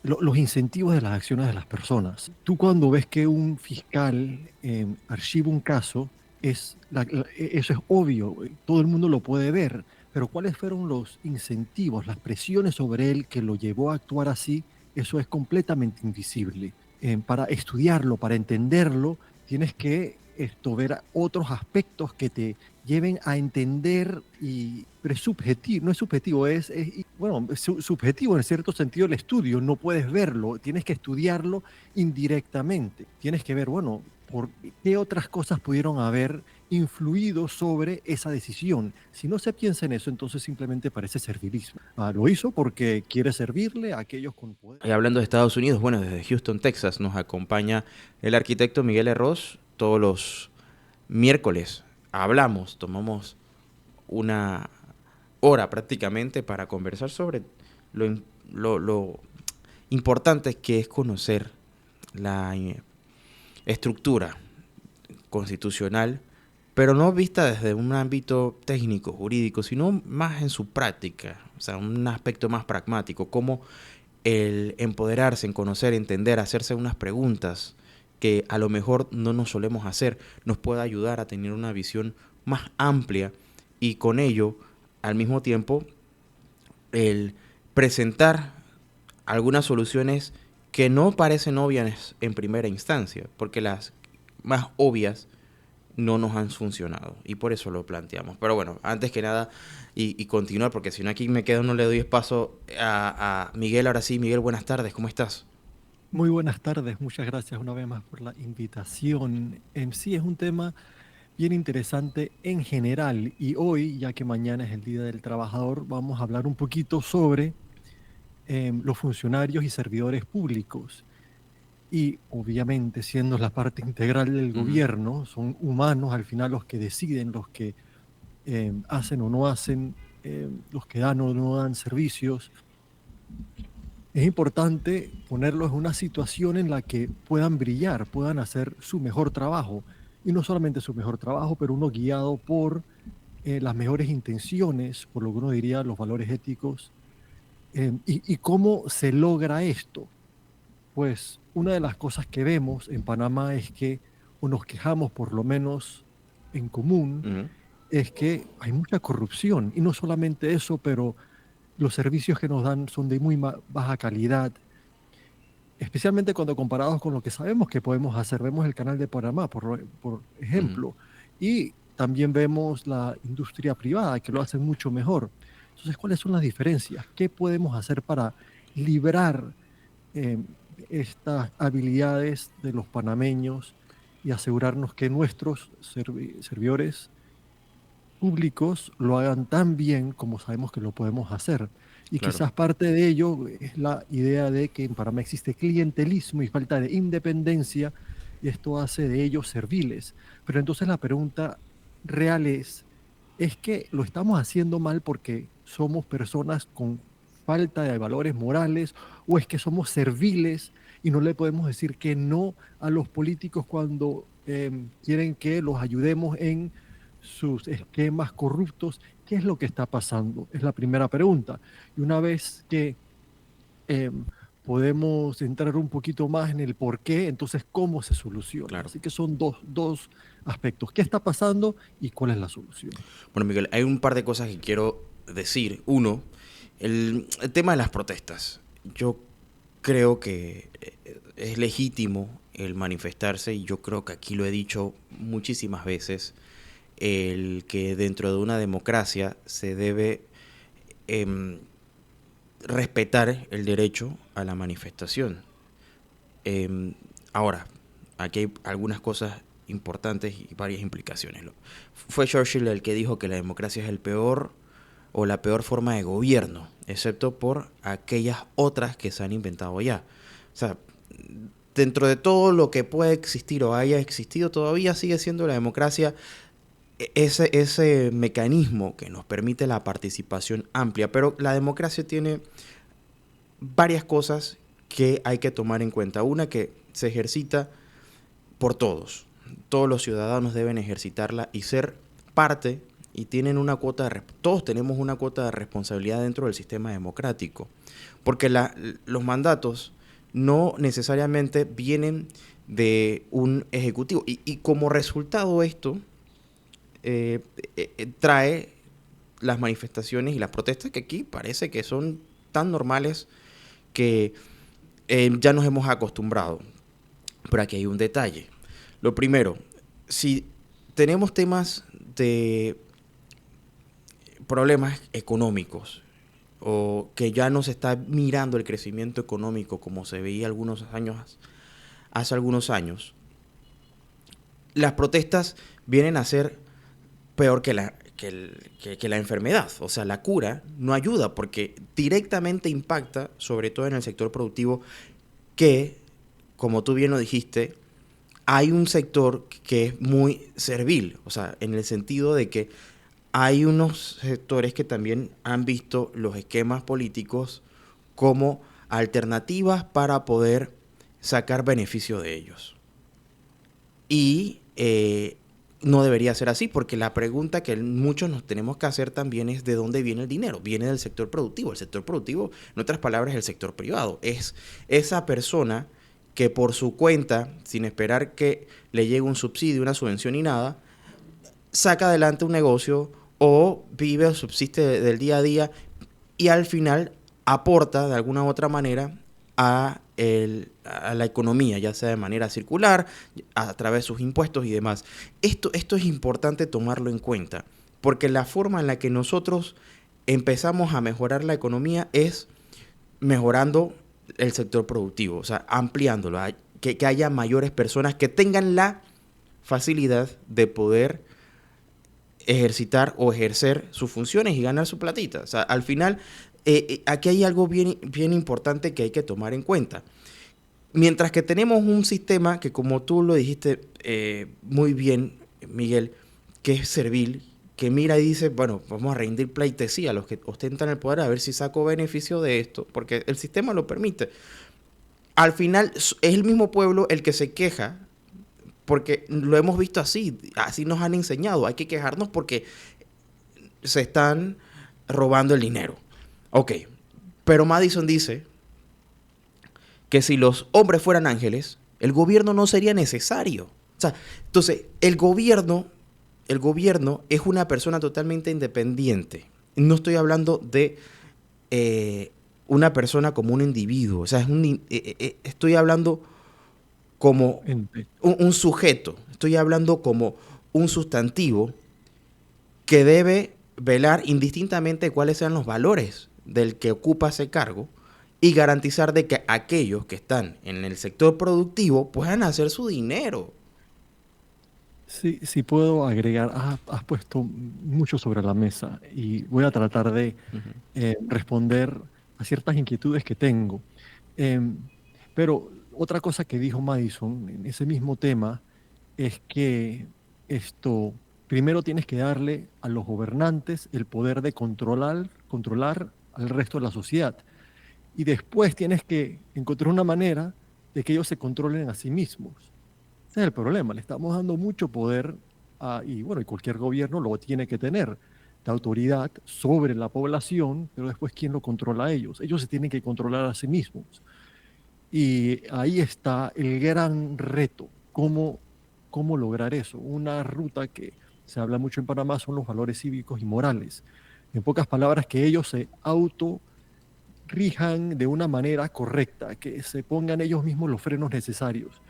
los incentivos de las acciones de las personas. Tú cuando ves que un fiscal archiva un caso, eso es obvio, todo el mundo lo puede ver, pero ¿cuáles fueron los incentivos, las presiones sobre él que lo llevó a actuar así? Eso es completamente invisible. Para estudiarlo, para entenderlo, tienes que ver otros aspectos que te lleven a entender, pero es subjetivo, no es subjetivo, bueno, es subjetivo en cierto sentido el estudio, no puedes verlo, tienes que estudiarlo indirectamente, tienes que ver, bueno, por qué otras cosas pudieron haber influido sobre esa decisión. Si no se piensa en eso, entonces simplemente parece servilismo. Lo hizo porque quiere servirle a aquellos con poder. Y hablando de Estados Unidos, bueno, desde Houston, Texas, nos acompaña el arquitecto Miguel Herros. Todos los miércoles hablamos, tomamos una hora prácticamente para conversar sobre lo, lo importante que es conocer la estructura constitucional, pero no vista desde un ámbito técnico, jurídico, sino más en su práctica, o sea, un aspecto más pragmático, como el empoderarse, en conocer, entender, hacerse unas preguntas que a lo mejor no nos solemos hacer, nos puede ayudar a tener una visión más amplia y con ello, al mismo tiempo, el presentar algunas soluciones que no parecen obvias en primera instancia, porque las más obvias no nos han funcionado y por eso lo planteamos. Pero bueno, antes que nada y continuar, porque si no aquí me quedo, no le doy espacio a Miguel. Ahora sí, Miguel, buenas tardes, ¿cómo estás? Muy buenas tardes, muchas gracias una vez más por la invitación. En sí es un tema bien interesante en general y hoy, ya que mañana es el Día del Trabajador, vamos a hablar un poquito sobre los funcionarios y servidores públicos. Y obviamente, siendo la parte integral del Ujú. gobierno, son humanos al final los que deciden, los que hacen o no hacen, los que dan o no dan servicios. Es importante ponerlos en una situación en la que puedan brillar, puedan hacer su mejor trabajo. Y no solamente su mejor trabajo, pero uno guiado por las mejores intenciones, por lo que uno diría los valores éticos. ¿Y cómo se logra esto? Pues una de las cosas que vemos en Panamá es que, o nos quejamos por lo menos en común, Ujú. es que hay mucha corrupción. Y no solamente eso, pero los servicios que nos dan son de muy baja calidad, especialmente cuando comparados con lo que sabemos que podemos hacer. Vemos el canal de Panamá, por Ujú. ejemplo, y también vemos la industria privada, que lo hacen mucho mejor. Entonces, ¿cuáles son las diferencias? ¿Qué podemos hacer para librar eh, estas habilidades de los panameños y asegurarnos que nuestros servidores públicos lo hagan tan bien como sabemos que lo podemos hacer? Y Claro. quizás parte de ello es la idea de que en Panamá existe clientelismo y falta de independencia, y esto hace de ellos serviles. Pero entonces la pregunta real ¿es que lo estamos haciendo mal porque somos personas con falta de valores morales, o es que somos serviles y no le podemos decir que no a los políticos cuando quieren que los ayudemos en sus esquemas corruptos? ¿Qué es lo que está pasando? Es la primera pregunta. Y una vez que em, podemos entrar un poquito más en el por qué, entonces cómo se soluciona. Claro. Así que son dos aspectos. ¿Qué está pasando y cuál es la solución? Bueno, Miguel, hay un par de cosas que quiero decir. Uno, el tema de las protestas. Yo creo que es legítimo el manifestarse y yo creo que aquí lo he dicho muchísimas veces, el que dentro de una democracia se debe em, respetar el derecho a la manifestación. Eh, Ahora, aquí hay algunas cosas importantes y varias implicaciones. Fue Churchill el que dijo que la democracia es el peor o la peor forma de gobierno, excepto por aquellas otras que se han inventado ya. O sea, dentro de todo lo que puede existir o haya existido, todavía sigue siendo la democracia ese mecanismo que nos permite la participación amplia. Pero la democracia tiene varias cosas que hay que tomar en cuenta. Una, que se ejercita por todos. Todos los ciudadanos deben ejercitarla y ser parte y tienen una cuota de todos tenemos una cuota de responsabilidad dentro del sistema democrático. porque los mandatos no necesariamente vienen de un ejecutivo. Y como resultado esto trae las manifestaciones y las protestas que aquí parece que son tan normales que ya nos hemos acostumbrado. Pero aquí hay un detalle. Lo primero, si tenemos temas de problemas económicos o que ya no se está mirando el crecimiento económico como se veía hace algunos años, las protestas vienen a ser peor que la enfermedad. O sea, la cura no ayuda porque directamente impacta, sobre todo en el sector productivo, que, como tú bien lo dijiste, hay un sector que es muy servil. O sea, en el sentido de que hay unos sectores que también han visto los esquemas políticos como alternativas para poder sacar beneficio de ellos. Y no debería ser así, porque la pregunta que muchos nos tenemos que hacer también es de dónde viene el dinero. Viene del sector productivo. El sector productivo, en otras palabras, es el sector privado. Es esa persona que por su cuenta, sin esperar que le llegue un subsidio, una subvención ni nada, saca adelante un negocio o vive o subsiste del día a día y al final aporta de alguna u otra manera a la economía, ya sea de manera circular, a través de sus impuestos y demás. Esto es importante tomarlo en cuenta, porque la forma en la que nosotros empezamos a mejorar la economía es mejorando el sector productivo, o sea, ampliándolo, que haya mayores personas que tengan la facilidad de poder ejercitar o ejercer sus funciones y ganar su platita. O sea, al final, aquí hay algo bien, bien importante que hay que tomar en cuenta. Mientras que tenemos un sistema que, como tú lo dijiste muy bien, Miguel, que es servil, que mira y dice, bueno, vamos a rendir pleitesía a los que ostentan el poder a ver si saco beneficio de esto, porque el sistema lo permite. Al final es el mismo pueblo el que se queja, porque lo hemos visto así nos han enseñado, hay que quejarnos porque se están robando el dinero. Ok, pero Madison dice que si los hombres fueran ángeles, el gobierno no sería necesario. O sea, entonces, el gobierno es una persona totalmente independiente. No estoy hablando de una persona como un individuo. O sea, estoy hablando como Ente. un sujeto. Estoy hablando como un sustantivo que debe velar indistintamente cuáles sean los valores del que ocupa ese cargo y garantizar de que aquellos que están en el sector productivo puedan hacer su dinero. Sí, sí puedo agregar, has puesto mucho sobre la mesa y voy a tratar de Ujú. responder a ciertas inquietudes que tengo. Em, pero otra cosa que dijo Madison en ese mismo tema es que esto, primero tienes que darle a los gobernantes el poder de controlar al resto de la sociedad. Y después tienes que encontrar una manera de que ellos se controlen a sí mismos. Ese es el problema. Le estamos dando mucho poder y bueno, y cualquier gobierno lo tiene que tener, de autoridad sobre la población, pero después ¿quién lo controla a ellos? Ellos se tienen que controlar a sí mismos. Y ahí está el gran reto, cómo lograr eso. Una ruta que se habla mucho en Panamá son los valores cívicos y morales. En pocas palabras, que ellos se rijan de una manera correcta, que se pongan ellos mismos los frenos necesarios.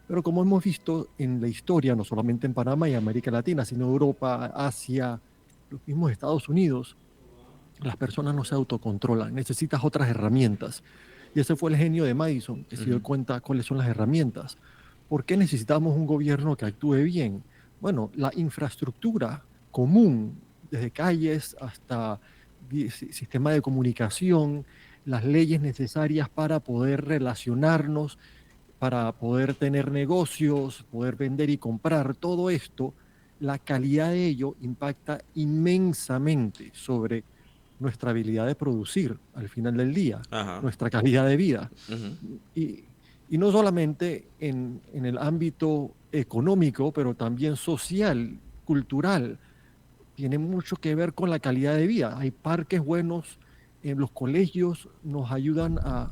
Pero como hemos visto en la historia, no solamente en Panamá y América Latina, sino Europa, Asia, los mismos Estados Unidos, las personas no se autocontrolan, necesitas otras herramientas. Y ese fue el genio de Madison, que se dio Ujú. cuenta cuáles son las herramientas. ¿Por qué necesitamos un gobierno que actúe bien? Bueno, la infraestructura común, desde calles hasta sistema de comunicación, las leyes necesarias para poder relacionarnos, para poder tener negocios, poder vender y comprar, todo esto, la calidad de ello impacta inmensamente sobre nuestra habilidad de producir al final del día, Ajá. nuestra calidad de vida. Ujú. Y, y no solamente en el ámbito económico, pero también social, cultural, tiene mucho que ver con la calidad de vida. Hay parques buenos los colegios nos ayudan a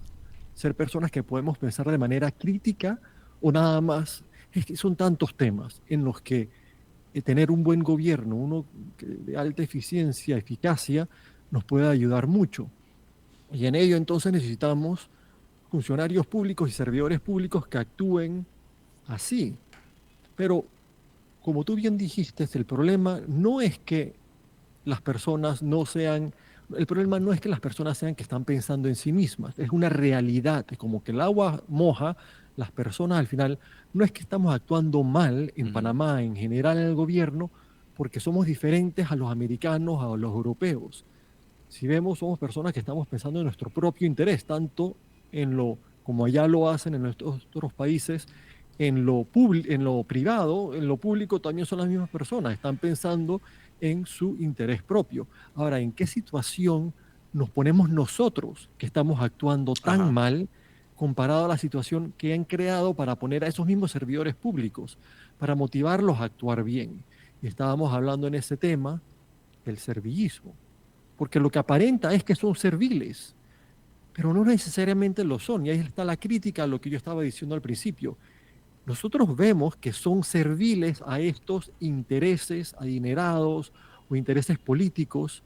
ser personas que podemos pensar de manera crítica o nada más. Es que son tantos temas en los que tener un buen gobierno, uno de alta eficiencia, eficacia, nos puede ayudar mucho. Y en ello entonces necesitamos funcionarios públicos y servidores públicos que actúen así. Pero como tú bien dijiste, el problema no es que las personas no sean, el problema no es que las personas sean que están pensando en sí mismas, es una realidad, es como que el agua moja, las personas al final, no es que estamos actuando mal en Ujú. Panamá, en general en el gobierno, porque somos diferentes a los americanos, a los europeos. Si vemos, somos personas que estamos pensando en nuestro propio interés, tanto en lo, como allá lo hacen en nuestros otros países, en lo privado, en lo público también son las mismas personas, están pensando en su interés propio. Ahora, ¿en qué situación nos ponemos nosotros que estamos actuando tan Ajá. mal comparado a la situación que han creado para poner a esos mismos servidores públicos, para motivarlos a actuar bien? Y estábamos hablando en ese tema del servillismo, porque lo que aparenta es que son serviles, pero no necesariamente lo son. Y ahí está la crítica a lo que yo estaba diciendo al principio. Nosotros vemos que son serviles a estos intereses adinerados o intereses políticos,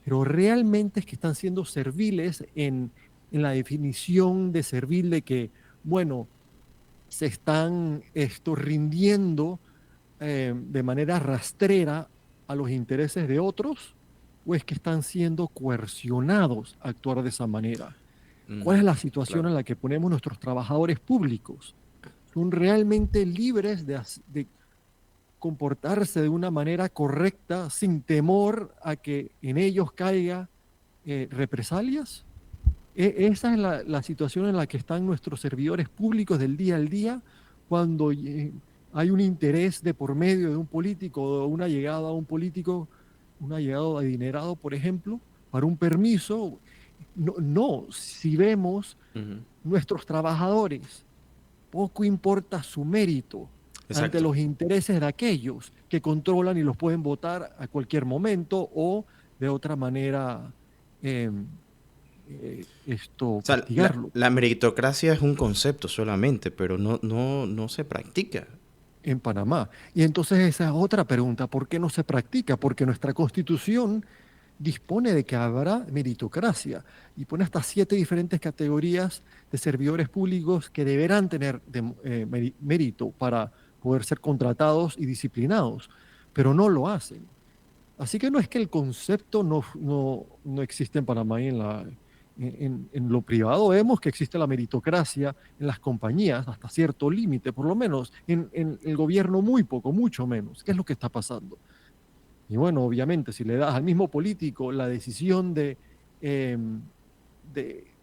pero realmente es que están siendo serviles en la definición de servil de que, bueno, se están rindiendo de manera rastrera a los intereses de otros, o es que están siendo coercionados a actuar de esa manera. ¿Cuál es Mm, la situación claro. en la que ponemos nuestros trabajadores públicos? ¿Son realmente libres de comportarse de una manera correcta sin temor a que en ellos caiga represalias? Esa es la situación en la que están nuestros servidores públicos del día al día cuando hay un interés de por medio de un político o una llegada a un político, una llegada adinerado, por ejemplo, para un permiso. No, no, si vemos Ujú. nuestros trabajadores, poco importa su mérito ante Exacto. los intereses de aquellos que controlan y los pueden votar a cualquier momento o de otra manera eh, O sea, castigarlo. la meritocracia es un concepto solamente, pero no se practica. En Panamá. Y entonces esa es otra pregunta, ¿por qué no se practica? Porque nuestra constitución dispone de que habrá meritocracia y pone hasta 7 diferentes categorías de servidores públicos que deberán tener mérito para poder ser contratados y disciplinados, pero no lo hacen. Así que no es que el concepto no existe en Panamá y en lo privado vemos que existe la meritocracia en las compañías hasta cierto límite, por lo menos en el gobierno muy poco, mucho menos. ¿Qué es lo que está pasando? Y bueno, obviamente, si le das al mismo político la decisión de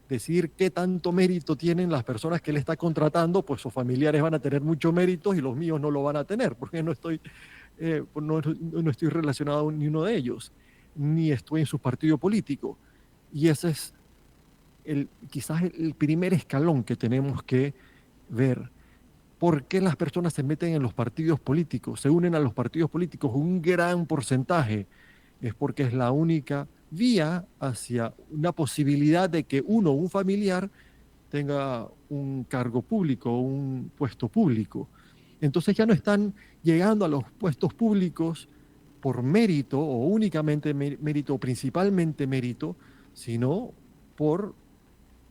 decidir qué tanto mérito tienen las personas que él está contratando, pues sus familiares van a tener mucho mérito y los míos no lo van a tener, porque no estoy relacionado a ni uno de ellos, ni estoy en su partido político. Y ese es quizás el primer escalón que tenemos que ver. ¿Por qué las personas se meten en los partidos políticos, se unen a los partidos políticos? Un gran porcentaje es porque es la única vía hacia una posibilidad de que un familiar, tenga un cargo público, un puesto público. Entonces ya no están llegando a los puestos públicos por mérito o únicamente mérito, o principalmente mérito, sino por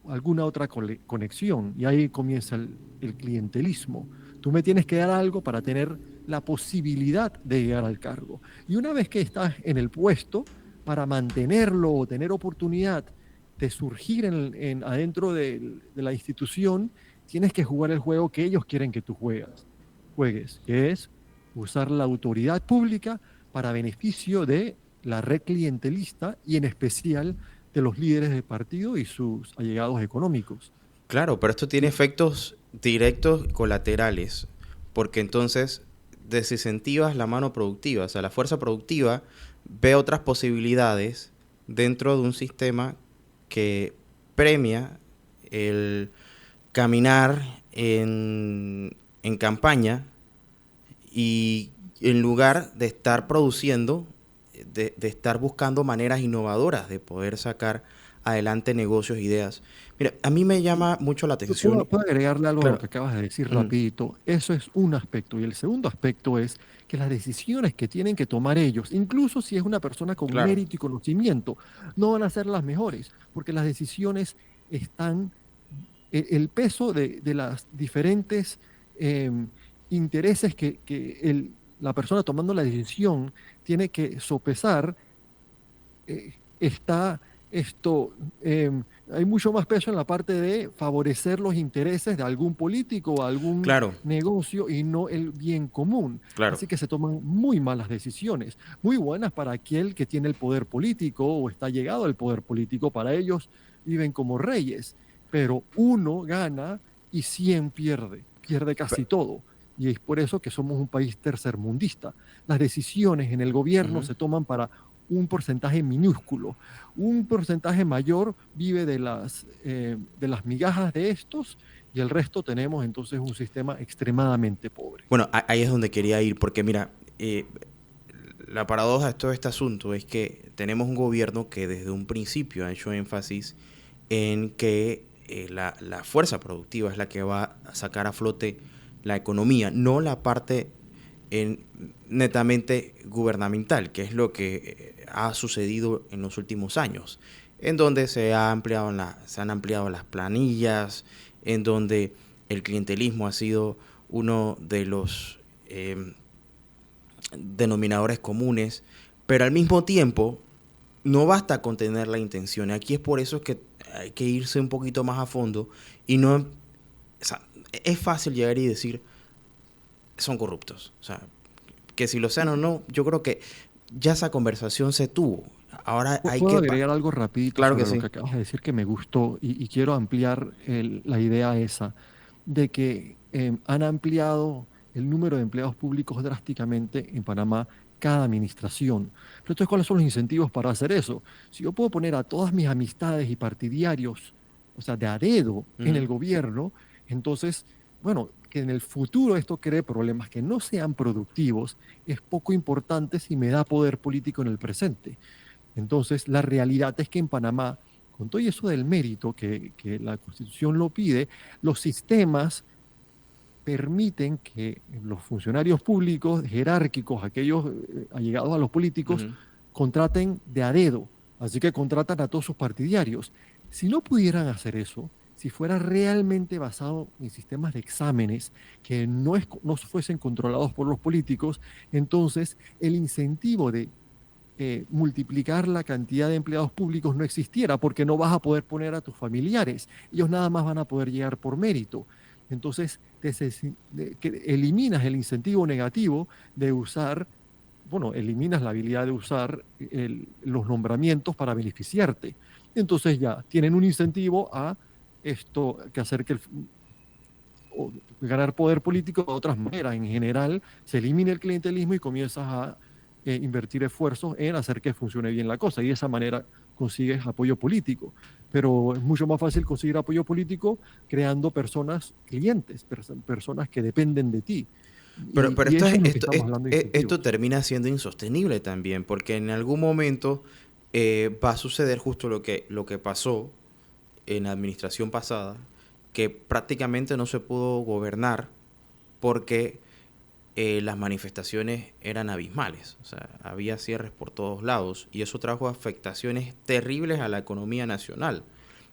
alguna otra conexión. Y ahí comienza el clientelismo. Tú me tienes que dar algo para tener la posibilidad de llegar al cargo. Y una vez que estás en el puesto, para mantenerlo o tener oportunidad de surgir adentro de la institución, tienes que jugar el juego que ellos quieren que tú juegues, que es usar la autoridad pública para beneficio de la red clientelista y en especial de los líderes del partido y sus allegados económicos. Claro, pero esto tiene Y efectos directos colaterales, porque entonces desincentivas la mano productiva, o sea, la fuerza productiva ve otras posibilidades dentro de un sistema que premia el caminar en campaña y en lugar de estar produciendo, de estar buscando maneras innovadoras de poder sacar adelante negocios, ideas. Mira, a mí me llama mucho la ¿Puedo, atención. puedo agregarle algo a lo Claro. que acabas de decir Ujú. rapidito? Eso es un aspecto. Y el segundo aspecto es que las decisiones que tienen que tomar ellos, incluso si es una persona con Claro. mérito y conocimiento, no van a ser las mejores, porque las decisiones están, el peso de las diferentes intereses que la persona tomando la decisión tiene que sopesar, está esto, hay mucho más peso en la parte de favorecer los intereses de algún político o algún Claro. negocio y no el bien común. Claro. Así que se toman muy malas decisiones, muy buenas para aquel que tiene el poder político o está llegado al poder político. Para ellos viven como reyes, pero uno gana y 100 pierde, pierde Pe- casi todo. Y es por eso que somos un país tercermundista. Las decisiones en el gobierno Ujú. se toman para un porcentaje minúsculo. Un porcentaje mayor vive de las migajas de estos y el resto tenemos entonces un sistema extremadamente pobre. Bueno, ahí es donde quería ir, porque mira, la paradoja de todo este asunto es que tenemos un gobierno que desde un principio ha hecho énfasis en que la fuerza productiva es la que va a sacar a flote la economía, no la parte en, netamente gubernamental, que es lo que ha sucedido en los últimos años, en donde se han ampliado las planillas, en donde el clientelismo ha sido uno de los denominadores comunes, pero al mismo tiempo no basta con tener la intención. Aquí es por eso que hay que irse un poquito más a fondo y no, o sea, es fácil llegar y decir son corruptos, o sea, que si lo sean o no, yo creo que ya esa conversación se tuvo. Ahora hay ¿Puedo que agregar algo rapidito claro que sobre lo que sí. acabas de decir que me gustó y quiero ampliar la idea esa de que han ampliado el número de empleados públicos drásticamente en Panamá cada administración? Pero entonces, ¿cuáles son los incentivos para hacer eso? Si yo puedo poner a todas mis amistades y partidarios, o sea, de a dedo en el Ujú. gobierno, entonces, bueno, que en el futuro esto cree problemas que no sean productivos, es poco importante si me da poder político en el presente. Entonces, la realidad es que en Panamá, con todo eso del mérito que la Constitución lo pide, los sistemas permiten que los funcionarios públicos jerárquicos, aquellos allegados a los políticos, Ujú. contraten de a dedo. Así que contratan a todos sus partidarios. Si no pudieran hacer eso, si fuera realmente basado en sistemas de exámenes que no fuesen controlados por los políticos, entonces el incentivo de multiplicar la cantidad de empleados públicos no existiera, porque no vas a poder poner a tus familiares. Ellos nada más van a poder llegar por mérito. Entonces, que eliminas el incentivo negativo de usar, bueno, eliminas la habilidad de usar los nombramientos para beneficiarte. Entonces ya tienen un incentivo a esto, que hacer que ganar poder político de otras maneras. En general, se elimina el clientelismo y comienzas a invertir esfuerzos en hacer que funcione bien la cosa y de esa manera consigues apoyo político. Pero es mucho más fácil conseguir apoyo político creando personas, clientes, personas que dependen de ti. Pero Y eso es lo que estamos hablando de esto incentivos. termina siendo insostenible también, porque en algún momento va a suceder justo lo que pasó en la administración pasada, que prácticamente no se pudo gobernar porque las manifestaciones eran abismales. O sea, había cierres por todos lados y eso trajo afectaciones terribles a la economía nacional.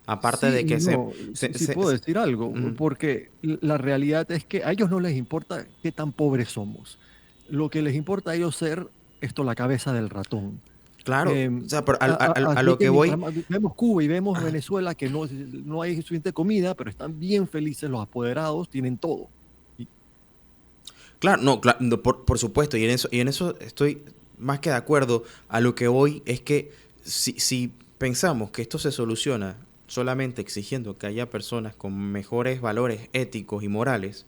Aparte Sí de y que no, sí puedo decir algo, Ujú. porque la realidad es que a ellos no les importa qué tan pobres somos. Lo que les importa a ellos ser esto, la cabeza del ratón. Claro, o sea, pero a Así lo que que mientras voy, vemos Cuba y vemos ah, Venezuela, que no hay suficiente comida, pero están bien felices los apoderados, tienen todo. Y- claro, no, no, por supuesto, y en eso estoy más que de acuerdo. A lo que voy es que si pensamos que esto se soluciona solamente exigiendo que haya personas con mejores valores éticos y morales,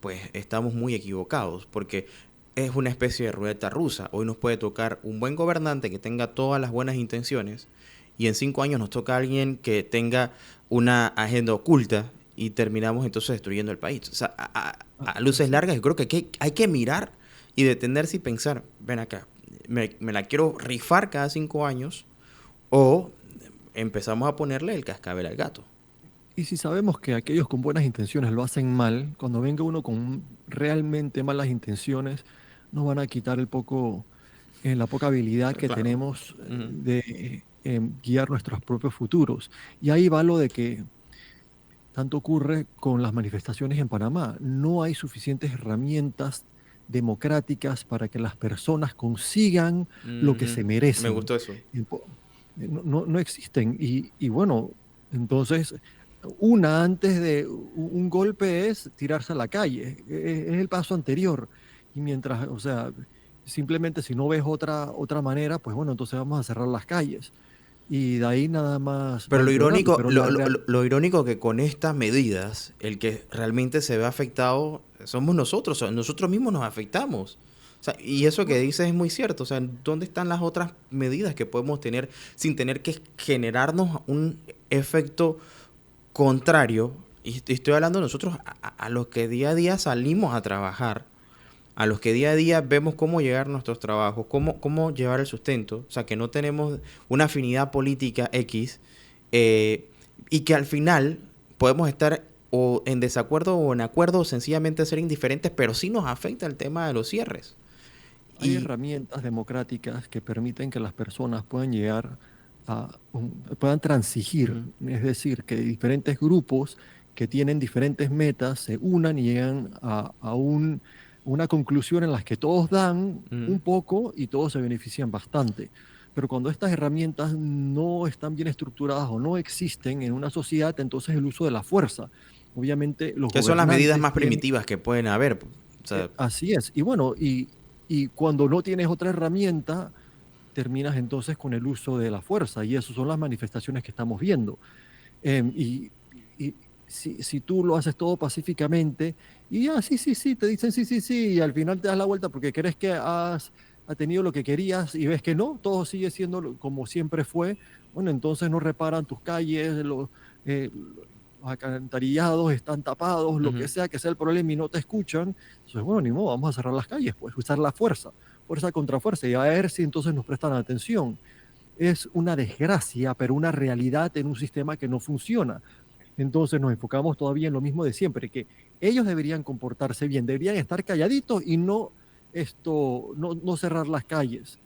pues estamos muy equivocados, porque es una especie de ruleta rusa. Hoy nos puede tocar un buen gobernante que tenga todas las buenas intenciones, y en 5 años nos toca alguien que tenga una agenda oculta y terminamos entonces destruyendo el país. O sea, a luces Así largas, es. yo creo que hay que mirar y detenerse y pensar, ven acá, me la quiero rifar cada 5 años o empezamos a ponerle el cascabel al gato. Y si sabemos que aquellos con buenas intenciones lo hacen mal, cuando venga uno con realmente malas intenciones, nos van a quitar la poca habilidad que Claro. tenemos Ujú. de guiar nuestros propios futuros. Y ahí va lo de que tanto ocurre con las manifestaciones en Panamá. No hay suficientes herramientas democráticas para que las personas consigan lo que se Ujú. Me merecen. gustó eso. Y no existen. Y bueno, entonces, una antes de un golpe es tirarse a la calle. Es el paso anterior. Y mientras, o sea, simplemente si no ves otra manera, pues bueno, entonces vamos a cerrar las calles. Y de ahí nada más va Pero empeorando. Pero la real, lo irónico que con estas medidas, el que realmente se ve afectado somos nosotros, o sea, nosotros mismos nos afectamos. O sea, y eso que dices es muy cierto. O sea, ¿dónde están las otras medidas que podemos tener sin tener que generarnos un efecto contrario? Y estoy hablando de nosotros a los que día a día salimos a trabajar, a los que día a día vemos cómo llegar a nuestros trabajos, cómo llevar el sustento, o sea, que no tenemos una afinidad política X, eh, y que al final podemos estar o en desacuerdo o en acuerdo o sencillamente ser indiferentes, pero sí nos afecta el tema de los cierres. hay Y herramientas democráticas que permiten que las personas puedan llegar puedan transigir, ujú, es decir, que diferentes grupos que tienen diferentes metas se unan y llegan una conclusión en la que todos dan ujú. un poco y todos se benefician bastante. Pero cuando estas herramientas no están bien estructuradas o no existen en una sociedad, entonces el uso de la fuerza. Obviamente los ¿Qué son las medidas gobernantes más tienen. primitivas que pueden haber? O sea, Así es. Y bueno, y cuando no tienes otra herramienta, terminas entonces con el uso de la fuerza. Y esas son las manifestaciones que estamos viendo. Y si tú lo haces todo pacíficamente, y ya, sí, sí, sí, te dicen sí, sí, sí, y al final te das la vuelta porque crees que has tenido lo que querías y ves que no, todo sigue siendo como siempre fue, bueno, entonces no reparan tus calles, los alcantarillados están tapados, lo ujú. que sea el problema y no te escuchan. Entonces, bueno, ni modo, vamos a cerrar las calles, pues usar la fuerza, fuerza contra fuerza, y a ver si entonces nos prestan atención. Es una desgracia, pero una realidad en un sistema que no funciona. Entonces nos enfocamos todavía en lo mismo de siempre, que ellos deberían comportarse bien, deberían estar calladitos y no cerrar las calles.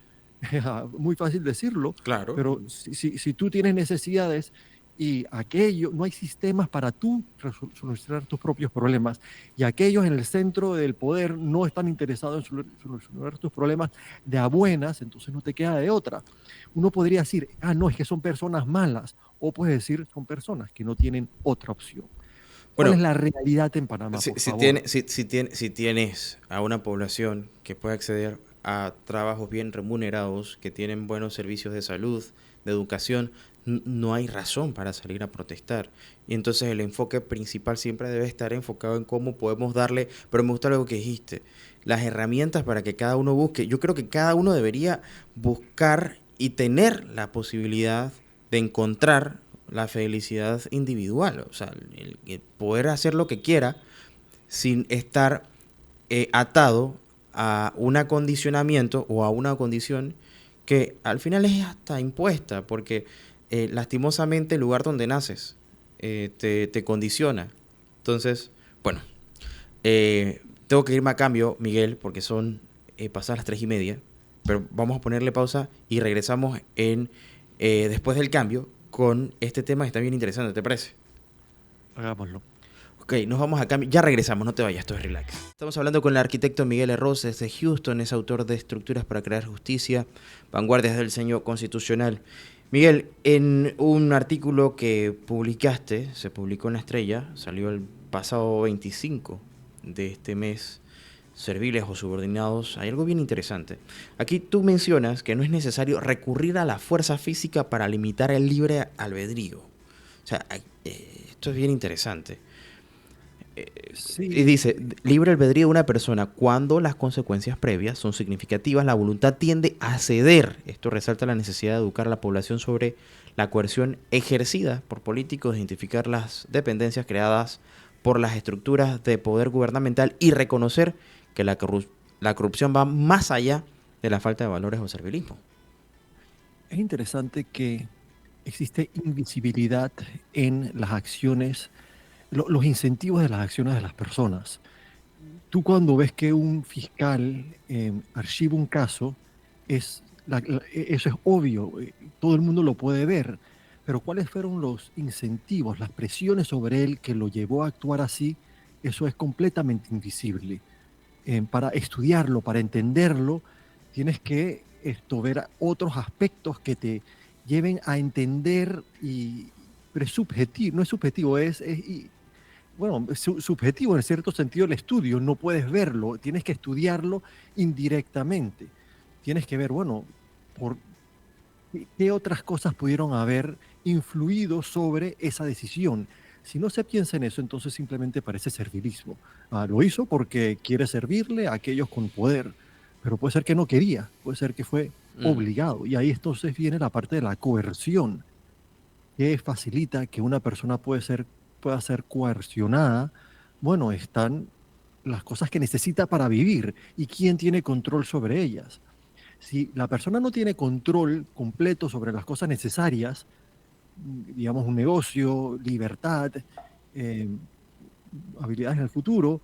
Muy fácil decirlo, Claro. pero si tú tienes necesidades y aquello, no hay sistemas para tú solucionar tus propios problemas y aquellos en el centro del poder no están interesados en solucionar tus problemas de a buenas, entonces no te queda de otra. Uno podría decir, no, es que son personas malas, o puedes decir, son personas que no tienen otra opción. ¿Cuál Bueno, es la realidad en Panamá, por favor? si tienes a una población que puede acceder a trabajos bien remunerados, que tienen buenos servicios de salud, de educación, no hay razón para salir a protestar. Y entonces el enfoque principal siempre debe estar enfocado en cómo podemos darle, pero me gusta algo que dijiste, las herramientas para que cada uno busque. Yo creo que cada uno debería buscar y tener la posibilidad de encontrar la felicidad individual, o sea, el poder hacer lo que quiera sin estar atado a un acondicionamiento o a una condición que al final es hasta impuesta, porque lastimosamente el lugar donde naces te condiciona. Entonces, bueno, tengo que irme a cambio, Miguel, porque son pasadas las 3:30, pero vamos a ponerle pausa y regresamos después del cambio con este tema que está bien interesante, ¿te parece? Hagámoslo. Ok, nos vamos a cambio. Ya regresamos, no te vayas, esto es relax. Estamos hablando con el arquitecto Miguel Erroz desde Houston, es autor de Estructuras para Crear Justicia, Vanguardias del Diseño Constitucional. Miguel, en un artículo que publicaste, se publicó en La Estrella, salió el pasado 25 de este mes, serviles o subordinados, hay algo bien interesante. Aquí tú mencionas que no es necesario recurrir a la fuerza física para limitar el libre albedrío. O sea, esto es bien interesante. Y Sí, dice, libre albedrío de una persona cuando las consecuencias previas son significativas, la voluntad tiende a ceder. Esto resalta la necesidad de educar a la población sobre la coerción ejercida por políticos, identificar las dependencias creadas por las estructuras de poder gubernamental y reconocer que la corrupción va más allá de la falta de valores o servilismo. es interesante que existe invisibilidad en las acciones, los incentivos de las acciones de las personas. Tú cuando ves que un fiscal archiva un caso, eso es obvio, todo el mundo lo puede ver, pero ¿cuáles fueron los incentivos, las presiones sobre él que lo llevó a actuar así? Eso es completamente invisible. Para estudiarlo, para entenderlo, tienes que ver otros aspectos que te lleven a entender pero es subjetivo, no es subjetivo, bueno, es subjetivo en cierto sentido el estudio, no puedes verlo, tienes que estudiarlo indirectamente. Tienes que ver, bueno, por qué otras cosas pudieron haber influido sobre esa decisión. Si no se piensa en eso, entonces simplemente parece servilismo. Lo hizo porque quiere servirle a aquellos con poder, pero puede ser que no quería, puede ser que fue Mm. obligado. Y ahí entonces viene la parte de la coerción, que facilita que una persona pueda ser coercionada. Bueno, están las cosas que necesita para vivir y quién tiene control sobre ellas. Si la persona no tiene control completo sobre las cosas necesarias, digamos un negocio, libertad, eh, habilidades en el futuro,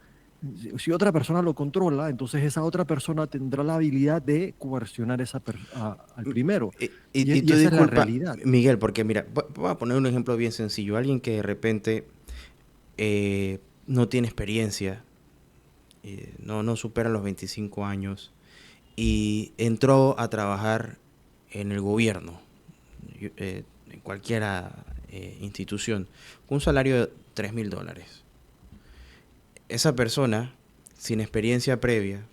si otra persona lo controla, entonces esa otra persona tendrá la habilidad de coercionar al primero. Y Y tú esa es la disculpa, realidad. Miguel, porque mira, voy a poner un ejemplo bien sencillo. Alguien que de repente no tiene experiencia, no supera los 25 años y entró a trabajar en el gobierno, en cualquier institución, con un salario de $3,000. Esa persona, sin experiencia previa,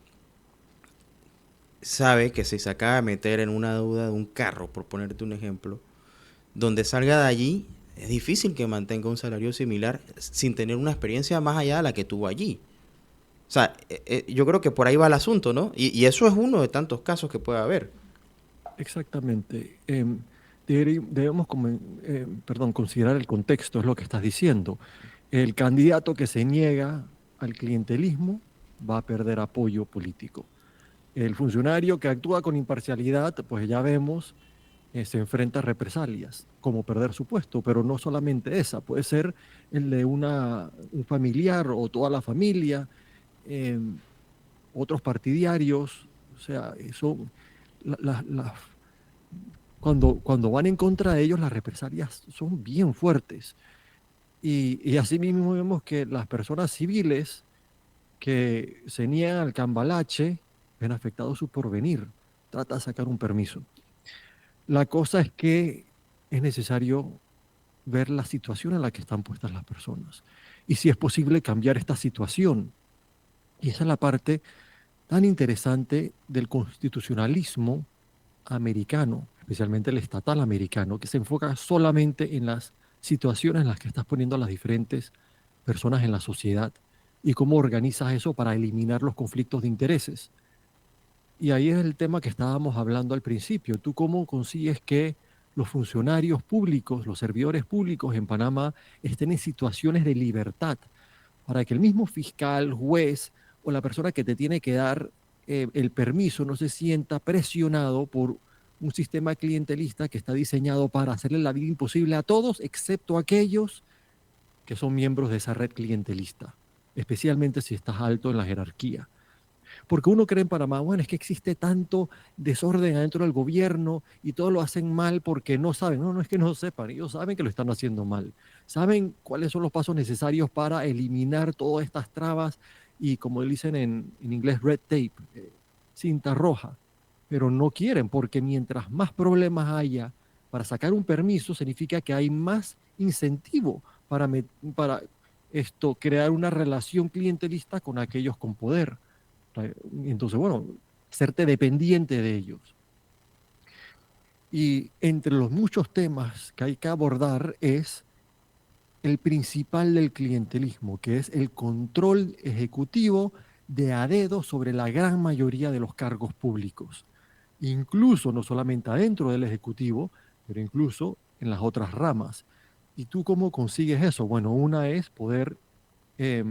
sabe que si se acaba de meter en una deuda de un carro, por ponerte un ejemplo, donde salga de allí, es difícil que mantenga un salario similar sin tener una experiencia más allá de la que tuvo allí. O sea, yo creo que por ahí va el asunto, ¿no? Y eso es uno de tantos casos que puede haber. Exactamente. Debemos perdón, considerar el contexto, es lo que estás diciendo. El candidato que se niega al clientelismo va a perder apoyo político. El funcionario que actúa con imparcialidad, pues ya vemos, se enfrenta a represalias, como perder su puesto, pero no solamente esa, puede ser el de un familiar o toda la familia, eh, otros partidarios, o sea, eso, la- la- las cuando van en contra de ellos, las represalias son bien fuertes. Y así mismo vemos que las personas civiles que se niegan al cambalache ven afectado su porvenir. Trata de sacar un permiso. La cosa es que es necesario ver la situación en la que están puestas las personas y si es posible cambiar esta situación. Y esa es la parte tan interesante del constitucionalismo americano, especialmente el estatal americano, que se enfoca solamente en las situaciones en las que estás poniendo a las diferentes personas en la sociedad y cómo organizas eso para eliminar los conflictos de intereses. Y ahí es el tema que estábamos hablando al principio. ¿Tú cómo consigues que los funcionarios públicos, los servidores públicos en Panamá estén en situaciones de libertad para que el mismo fiscal, juez o la persona que te tiene que dar el permiso no se sienta presionado por un sistema clientelista que está diseñado para hacerle la vida imposible a todos, excepto a aquellos que son miembros de esa red clientelista, especialmente si estás alto en la jerarquía? Porque uno cree en Panamá, bueno, es que existe tanto desorden adentro del gobierno y todo lo hacen mal porque no saben. No, no es que no sepan, ellos saben que lo están haciendo mal. Saben cuáles son los pasos necesarios para eliminar todas estas trabas y, como dicen en inglés, red tape, cinta roja. Pero no quieren porque mientras más problemas haya para sacar un permiso, significa que hay más incentivo para crear una relación clientelista con aquellos con poder. Entonces, bueno, hacerte dependiente de ellos. Y entre los muchos temas que hay que abordar es el principal del clientelismo, que es el control ejecutivo de a dedo sobre la gran mayoría de los cargos públicos, incluso no solamente adentro del ejecutivo, pero incluso en las otras ramas. ¿Y tú cómo consigues eso? Bueno, una es poder eh,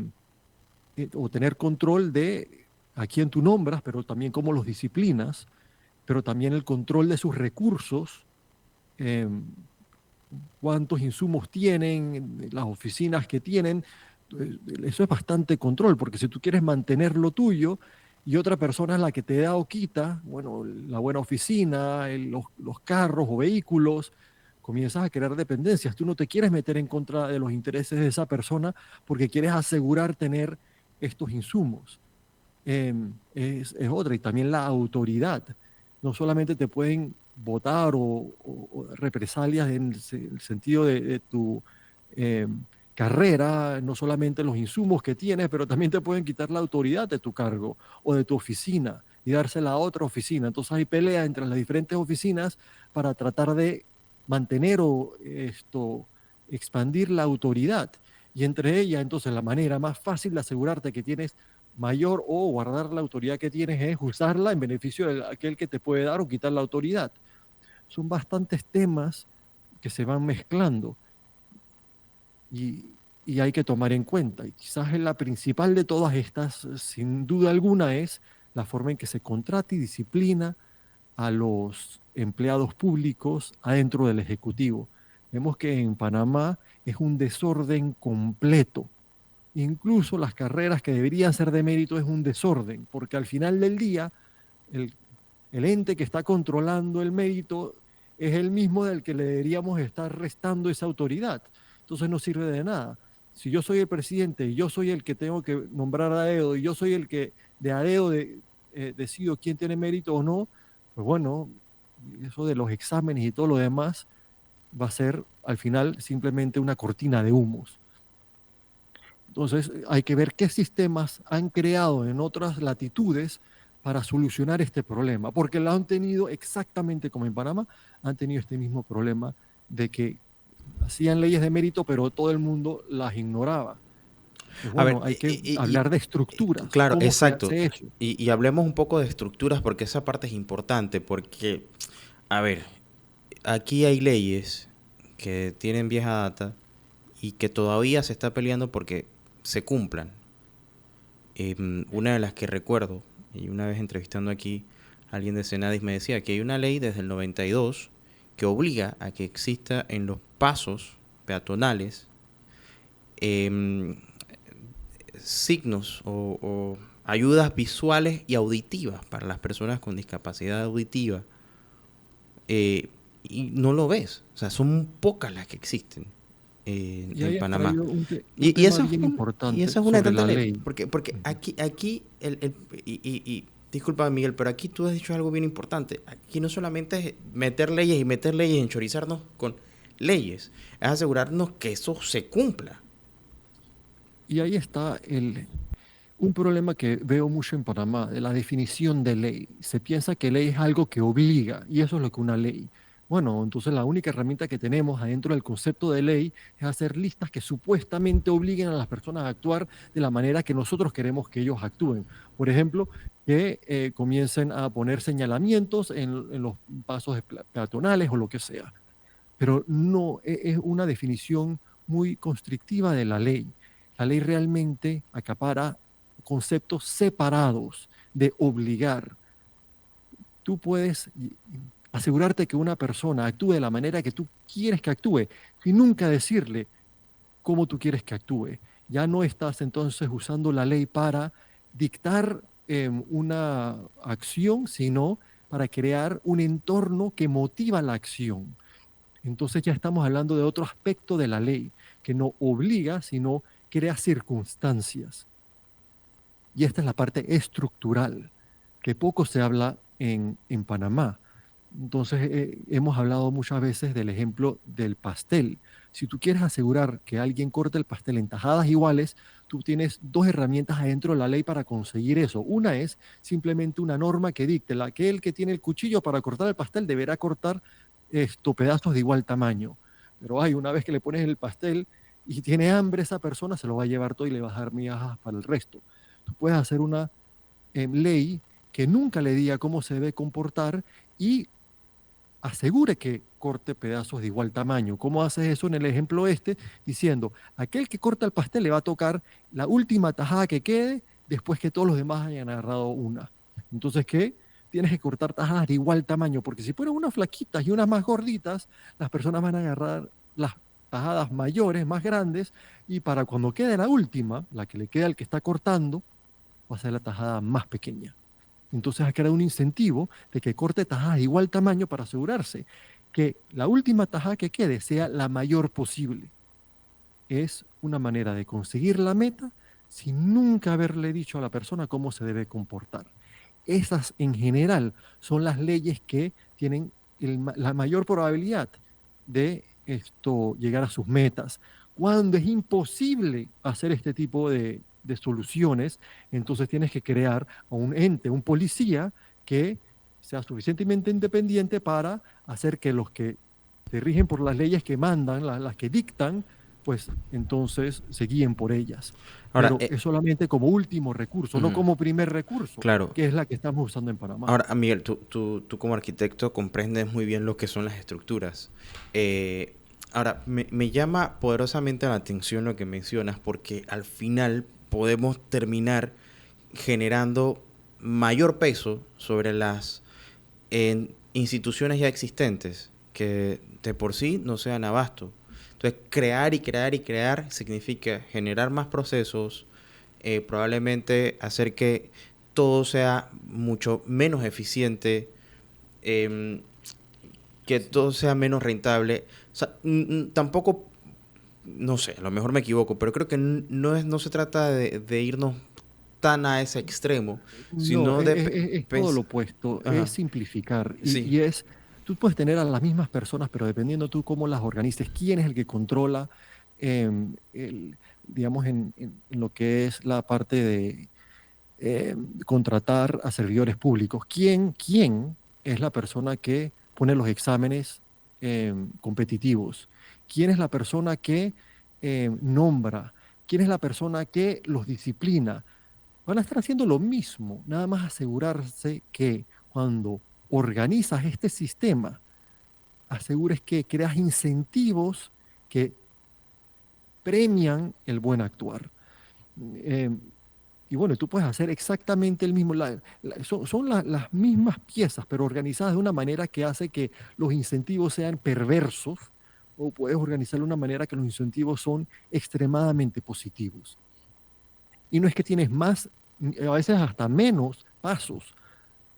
o tener control de a quién tú nombras, pero también cómo los disciplinas, pero también el control de sus recursos, eh, cuántos insumos tienen, las oficinas que tienen. Eso es bastante control, porque si tú quieres mantener lo tuyo y otra persona es la que te da o quita, bueno, la buena oficina, los carros o vehículos, comienzas a crear dependencias. Tú no te quieres meter en contra de los intereses de esa persona porque quieres asegurar tener estos insumos. Es otra. Y también la autoridad. No solamente te pueden votar o represalias en el sentido de tu eh, carrera, no solamente los insumos que tienes, pero también te pueden quitar la autoridad de tu cargo o de tu oficina y dársela a otra oficina. Entonces hay pelea entre las diferentes oficinas para tratar de mantener o expandir la autoridad. Y entre ellas, entonces, la manera más fácil de asegurarte que tienes mayor o guardar la autoridad que tienes es usarla en beneficio de aquel que te puede dar o quitar la autoridad. Son bastantes temas que se van mezclando y, y hay que tomar en cuenta. Y quizás la principal de todas estas, sin duda alguna, es la forma en que se contrata y disciplina a los empleados públicos adentro del Ejecutivo. Vemos que en Panamá es un desorden completo. Incluso las carreras que deberían ser de mérito es un desorden, porque al final del día el, el ente que está controlando el mérito es el mismo del que le deberíamos estar restando esa autoridad. Entonces no sirve de nada. Si yo soy el presidente y yo soy el que tengo que nombrar a dedo y yo soy el que de a dedo decido quién tiene mérito o no, pues bueno, eso de los exámenes y todo lo demás va a ser al final simplemente una cortina de humos. Entonces, hay que ver qué sistemas han creado en otras latitudes para solucionar este problema, porque lo han tenido exactamente como en Panamá, han tenido este mismo problema de que hacían leyes de mérito, pero todo el mundo las ignoraba. Pues A ver, bueno, hay que hablar de estructuras, claro, cómo se exacto. hace eso. Y hablemos un poco de estructuras porque esa parte es importante, porque, a ver, aquí hay leyes que tienen vieja data y que todavía se está peleando porque se cumplan. Una de las que recuerdo, y una vez entrevistando aquí a alguien de Senadis me decía que hay una ley desde el 92 que obliga a que exista en los pasos peatonales em, signos o ayudas visuales y auditivas para las personas con discapacidad auditiva. Y no lo ves. O sea, son pocas las que existen Y en ahí has Panamá. traído un Y tema eso es bien y importante eso es una sobre tanta la ley. ley. Porque Ujú. aquí disculpa Miguel, pero aquí tú has dicho algo bien importante. Aquí no solamente es meter leyes y meter leyes y enchorizarnos con leyes, es asegurarnos que eso se cumpla. Y ahí está un problema que veo mucho en Panamá, de la definición de ley. Se piensa que ley es algo que obliga, y eso es lo que una ley. Bueno, entonces la única herramienta que tenemos adentro del concepto de ley es hacer listas que supuestamente obliguen a las personas a actuar de la manera que nosotros queremos que ellos actúen. Por ejemplo, que comiencen a poner señalamientos en los pasos peatonales o lo que sea. Pero no es una definición muy constrictiva de la ley. La ley realmente acapara conceptos separados de obligar. Tú puedes asegurarte que una persona actúe de la manera que tú quieres que actúe, sin nunca decirle cómo tú quieres que actúe. Ya no estás entonces usando la ley para dictar una acción, sino para crear un entorno que motiva la acción. Entonces ya estamos hablando de otro aspecto de la ley, que no obliga, sino crea circunstancias. Y esta es la parte estructural, que poco se habla en Panamá. Entonces, hemos hablado muchas veces del ejemplo del pastel. Si tú quieres asegurar que alguien corte el pastel en tajadas iguales, tú tienes dos herramientas adentro de la ley para conseguir eso. Una es simplemente una norma que dicte que aquel que tiene el cuchillo para cortar el pastel deberá cortar pedazos de igual tamaño. Pero una vez que le pones el pastel y tiene hambre, esa persona se lo va a llevar todo y le va a dar migajas para el resto. Tú puedes hacer una ley que nunca le diga cómo se debe comportar y asegure que corte pedazos de igual tamaño. ¿Cómo haces eso en el ejemplo Diciendo, aquel que corta el pastel le va a tocar la última tajada que quede después que todos los demás hayan agarrado una. Entonces, ¿qué? Tienes que cortar tajadas de igual tamaño, porque si pones unas flaquitas y unas más gorditas, las personas van a agarrar las tajadas mayores, más grandes, y para cuando quede la última, la que le queda al que está cortando, va a ser la tajada más pequeña. Entonces ha creado un incentivo de que corte tajadas de igual tamaño para asegurarse que la última tajada que quede sea la mayor posible. Es una manera de conseguir la meta sin nunca haberle dicho a la persona cómo se debe comportar. Esas en general son las leyes que tienen la mayor probabilidad de llegar a sus metas. Cuando es imposible hacer este tipo de soluciones, entonces tienes que crear a un ente, un policía que sea suficientemente independiente para hacer que los que se rigen por las leyes que mandan, las que dictan, pues entonces se guíen por ellas. Ahora, Pero es solamente como último recurso, no ujú, como primer recurso, claro. que es la que estamos usando en Panamá. Ahora, Miguel, tú como arquitecto comprendes muy bien lo que son las estructuras. Ahora, me llama poderosamente la atención lo que mencionas, porque al final podemos terminar generando mayor peso sobre las instituciones ya existentes, que de por sí no sean abasto. Entonces, crear y crear y crear significa generar más procesos, probablemente hacer que todo sea mucho menos eficiente, em, que todo sea menos rentable. O sea, tampoco, no sé, a lo mejor me equivoco, pero creo que no se trata de irnos tan a ese extremo, No, sino de es todo lo opuesto, es Ajá, simplificar sí, y es, tú puedes tener a las mismas personas, pero dependiendo tú cómo las organices, quién es el que controla, digamos, en lo que es la parte de contratar a servidores públicos. ¿Quién es la persona que pone los exámenes competitivos? ¿Quién es la persona que nombra? ¿Quién es la persona que los disciplina? Van a estar haciendo lo mismo, nada más asegurarse que cuando organizas este sistema, asegures que creas incentivos que premian el buen actuar. Eh, y bueno, tú puedes hacer exactamente el mismo, son las mismas piezas, pero organizadas de una manera que hace que los incentivos sean perversos, o puedes organizarlo de una manera que los incentivos son extremadamente positivos. Y no es que tienes más, a veces hasta menos pasos.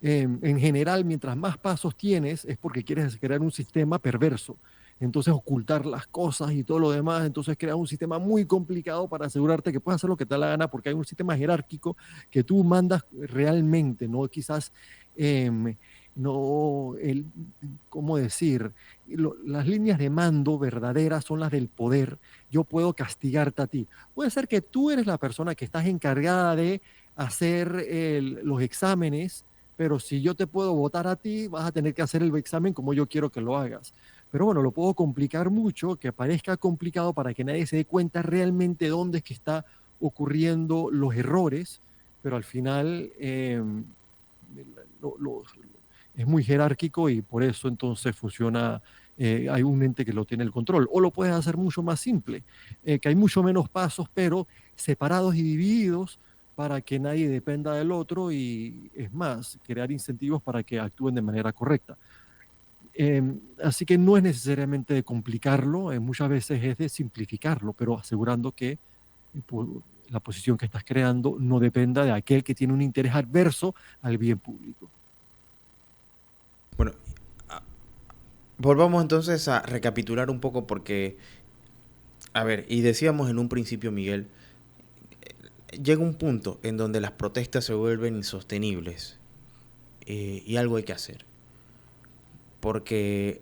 En general, mientras más pasos tienes, es porque quieres crear un sistema perverso. Entonces, ocultar las cosas y todo lo demás, entonces creas un sistema muy complicado para asegurarte que puedes hacer lo que te da la gana, porque hay un sistema jerárquico que tú mandas realmente, no quizás, no, ¿cómo decir? Las líneas de mando verdaderas son las del poder. Yo puedo castigarte a ti. Puede ser que tú eres la persona que estás encargada de hacer los exámenes, pero si yo te puedo votar a ti, vas a tener que hacer el examen como yo quiero que lo hagas. Pero bueno, lo puedo complicar mucho, que parezca complicado para que nadie se dé cuenta realmente dónde es que está ocurriendo los errores, pero al final lo, lo, es muy jerárquico y por eso entonces funciona, hay un ente que lo tiene el control. O lo puedes hacer mucho más simple, que hay mucho menos pasos, pero separados y divididos para que nadie dependa del otro y es más, crear incentivos para que actúen de manera correcta. Así que no es necesariamente de complicarlo, muchas veces es de simplificarlo, pero asegurando que la posición que estás creando no dependa de aquel que tiene un interés adverso al bien público. bueno, a- volvamos entonces a recapitular un poco porque, a ver, y decíamos en un principio, Miguel, llega un punto en donde las protestas se vuelven insostenibles, y algo hay que hacer. Porque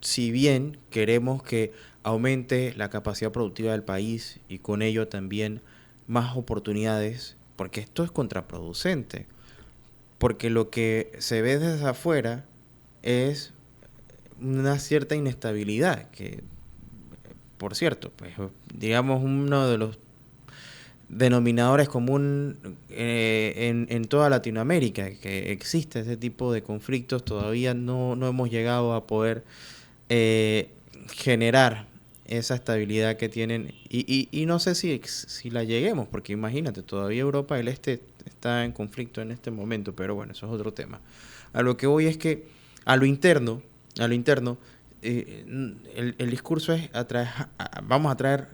si bien queremos que aumente la capacidad productiva del país y con ello también más oportunidades, porque esto es contraproducente, porque lo que se ve desde afuera es una cierta inestabilidad, que por cierto, pues digamos uno de los denominadores común en toda Latinoamérica, que existe ese tipo de conflictos, todavía no hemos llegado a poder eh, generar esa estabilidad que tienen y no sé si la lleguemos, porque imagínate, todavía Europa del Este está en conflicto en este momento, pero bueno, eso es otro tema. A lo que voy es que a lo interno el discurso es vamos a traer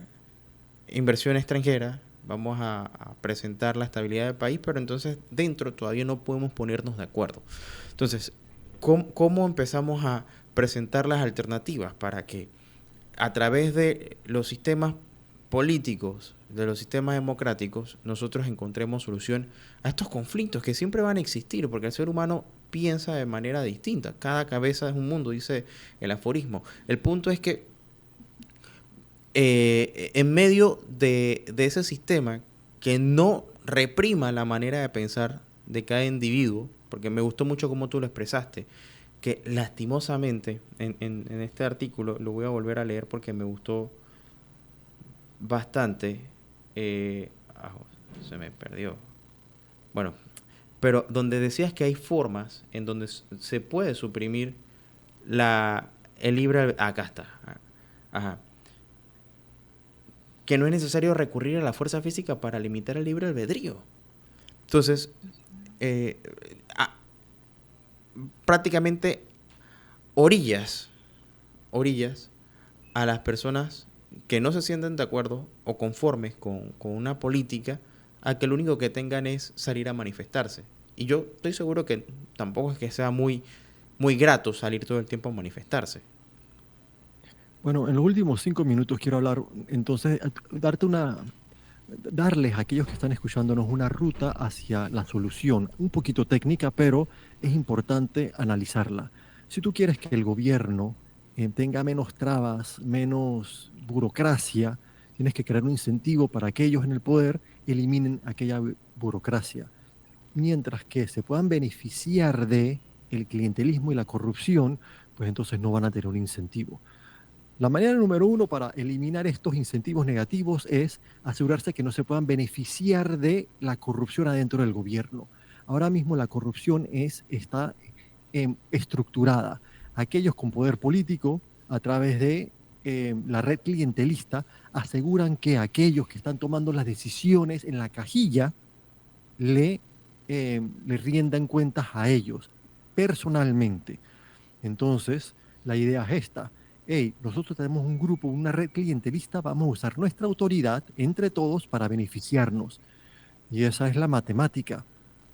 inversión extranjera, vamos a presentar la estabilidad del país, pero entonces dentro todavía no podemos ponernos de acuerdo. Entonces, ¿cómo empezamos a presentar las alternativas para que a través de los sistemas políticos, de los sistemas democráticos, nosotros encontremos solución a estos conflictos que siempre van a existir, porque el ser humano piensa de manera distinta? Cada cabeza es un mundo, dice el aforismo. El punto es que en medio de ese sistema que no reprima la manera de pensar de cada individuo, porque me gustó mucho cómo tú lo expresaste, que lastimosamente en este artículo, lo voy a volver a leer porque me gustó bastante, eh, ah, se me perdió, bueno, pero donde decías que hay formas en donde se puede suprimir el libre, acá está, ajá, que no es necesario recurrir a la fuerza física para limitar el libre albedrío. Entonces, eh, a- prácticamente orillas, orillas a las personas que no se sienten de acuerdo o conformes con una política, a que lo único que tengan es salir a manifestarse. Y yo estoy seguro que tampoco es que sea muy grato salir todo el tiempo a manifestarse. Bueno, en los últimos 5 minutos quiero hablar, entonces, darles a aquellos que están escuchándonos una ruta hacia la solución, un poquito técnica, pero es importante analizarla. Si tú quieres que el gobierno tenga menos trabas, menos burocracia, tienes que crear un incentivo para que ellos en el poder eliminen aquella burocracia, mientras que se puedan beneficiar de el clientelismo y la corrupción, pues entonces no van a tener un incentivo. La manera número uno para eliminar estos incentivos negativos es asegurarse que no se puedan beneficiar de la corrupción adentro del gobierno. Ahora mismo la corrupción está estructurada. Aquellos con poder político, a través de la red clientelista, aseguran que aquellos que están tomando las decisiones en la cajilla le, le riendan cuentas a ellos personalmente. Entonces, la idea es esta. Hey, nosotros tenemos un grupo, una red clientelista, vamos a usar nuestra autoridad entre todos para beneficiarnos. Y esa es la matemática.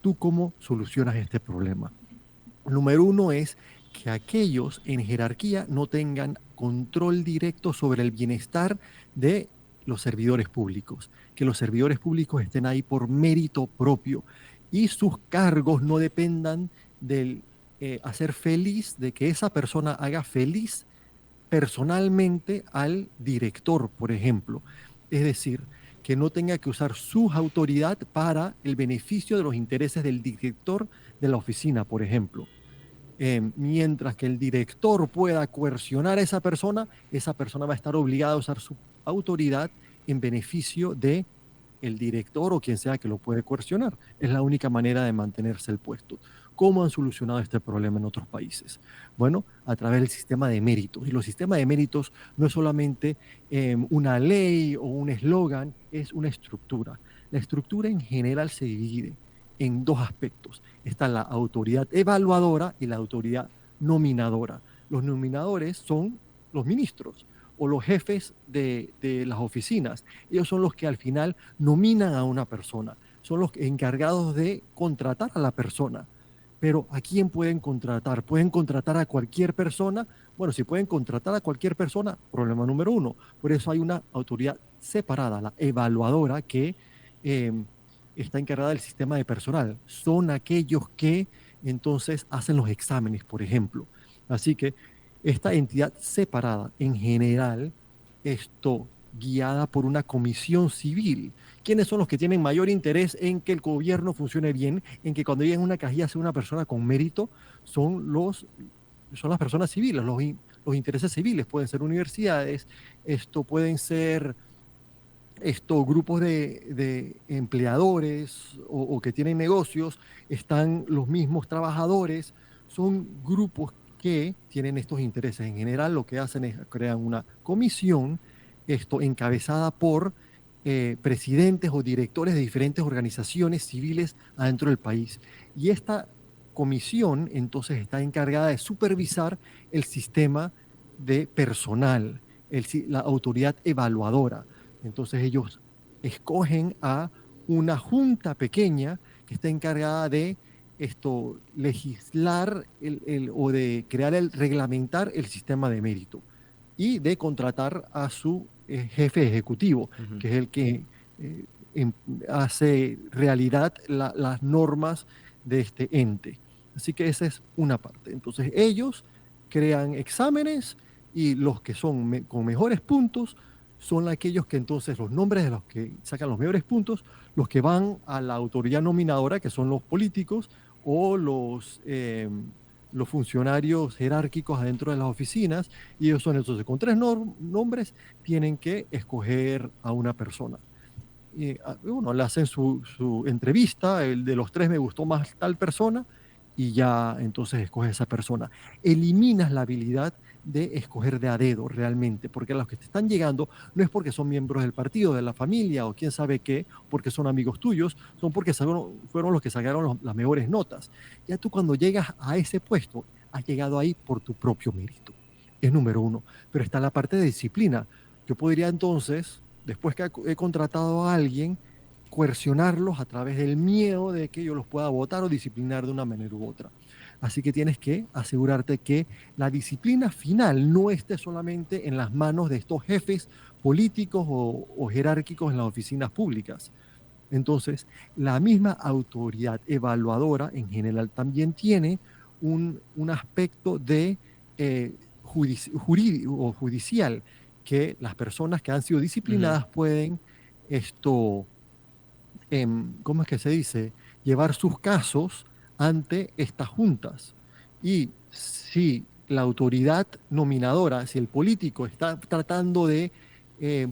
¿Tú cómo solucionas este problema? Número uno es que aquellos en jerarquía no tengan control directo sobre el bienestar de los servidores públicos, que los servidores públicos estén ahí por mérito propio y sus cargos no dependan del hacer feliz, de que esa persona haga feliz personalmente al director, por ejemplo. Es decir, que no tenga que usar su autoridad para el beneficio de los intereses del director de la oficina, por ejemplo. Mientras que el director pueda coercionar a esa persona va a estar obligada a usar su autoridad en beneficio de el director o quien sea que lo puede coercionar. Es la única manera de mantenerse el puesto. ¿Cómo han solucionado este problema en otros países? Bueno, a través del sistema de méritos. Y los sistemas de méritos no es solamente una ley o un eslogan, es una estructura. La estructura en general se divide en dos aspectos. Está la autoridad evaluadora y la autoridad nominadora. Los nominadores son los ministros o los jefes de las oficinas. Ellos son los que al final nominan a una persona, son los encargados de contratar a la persona. Pero ¿a quién pueden contratar? ¿Pueden contratar a cualquier persona? Bueno, si pueden contratar a cualquier persona, problema número uno. Por eso hay una autoridad separada, la evaluadora, que eh, está encargada del sistema de personal. Son aquellos que entonces hacen los exámenes, por ejemplo. Así que esta entidad separada, en general, esto guiada por una comisión civil. ¿Quiénes son los que tienen mayor interés en que el gobierno funcione bien, en que cuando lleguen a una cajilla sea una persona con mérito? Son las personas civiles, los intereses civiles. Pueden ser universidades, esto pueden ser grupos de empleadores o que tienen negocios, están los mismos trabajadores, son grupos que tienen estos intereses. En general lo que hacen es crear una comisión, esto encabezada por presidentes o directores de diferentes organizaciones civiles adentro del país. Y esta comisión entonces está encargada de supervisar el sistema de personal, la autoridad evaluadora. Entonces ellos escogen a una junta pequeña que está encargada de legislar o de reglamentar el sistema de mérito y de contratar a su jefe ejecutivo, Ujú. que es el que eh, em- hace realidad las normas de este ente. Así que esa es una parte. Entonces ellos crean exámenes y los que son con mejores puntos son aquellos que entonces los nombres de los que sacan los mejores puntos, los que van a la autoridad nominadora, que son los políticos o los funcionarios jerárquicos adentro de las oficinas, y ellos son entonces con tres nombres, tienen que escoger a una persona. Y uno le hacen su entrevista, el de los tres me gustó más tal persona, y ya entonces escoge esa persona. Eliminas la habilidad de escoger de a dedo realmente, porque los que te están llegando no es porque son miembros del partido, de la familia o quién sabe qué, porque son amigos tuyos, son porque fueron los que sacaron las mejores notas. Ya tú cuando llegas a ese puesto, has llegado ahí por tu propio mérito. Es número uno. Pero está la parte de disciplina. Yo podría entonces, después que he contratado a alguien, coercionarlos a través del miedo de que yo los pueda votar o disciplinar de una manera u otra. Así que tienes que asegurarte que la disciplina final no esté solamente en las manos de estos jefes políticos o jerárquicos en las oficinas públicas. Entonces, la misma autoridad evaluadora en general también tiene un aspecto de jurídico o judicial, que las personas que han sido Ujú. disciplinadas pueden esto ¿cómo es que se dice? Llevar sus casos ante estas juntas. Y si la autoridad nominadora, si el político está tratando de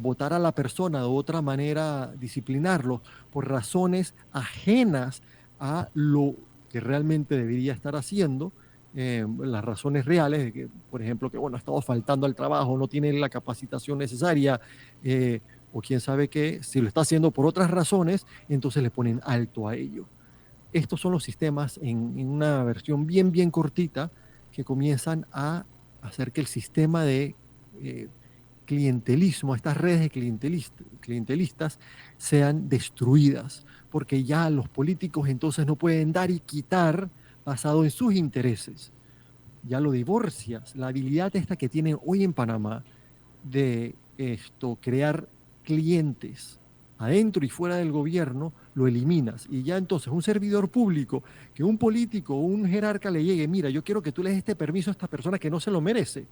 votar a la persona de otra manera, disciplinarlo por razones ajenas a lo que realmente debería estar haciendo, las razones reales, de que, por ejemplo, que bueno, ha estado faltando al trabajo, no tiene la capacitación necesaria, o quién sabe qué, si lo está haciendo por otras razones, entonces le ponen alto a ello. Estos son los sistemas en una versión bien, bien cortita que comienzan a hacer que el sistema de eh, clientelismo, estas redes de clientelistas sean destruidas, porque ya los políticos entonces no pueden dar y quitar basado en sus intereses. Ya lo divorcias. La habilidad esta que tienen hoy en Panamá de crear clientes adentro y fuera del gobierno, lo eliminas. Y ya entonces un servidor público, que un político o un jerarca le llegue, mira, yo quiero que tú le des este permiso a esta persona que no se lo merece.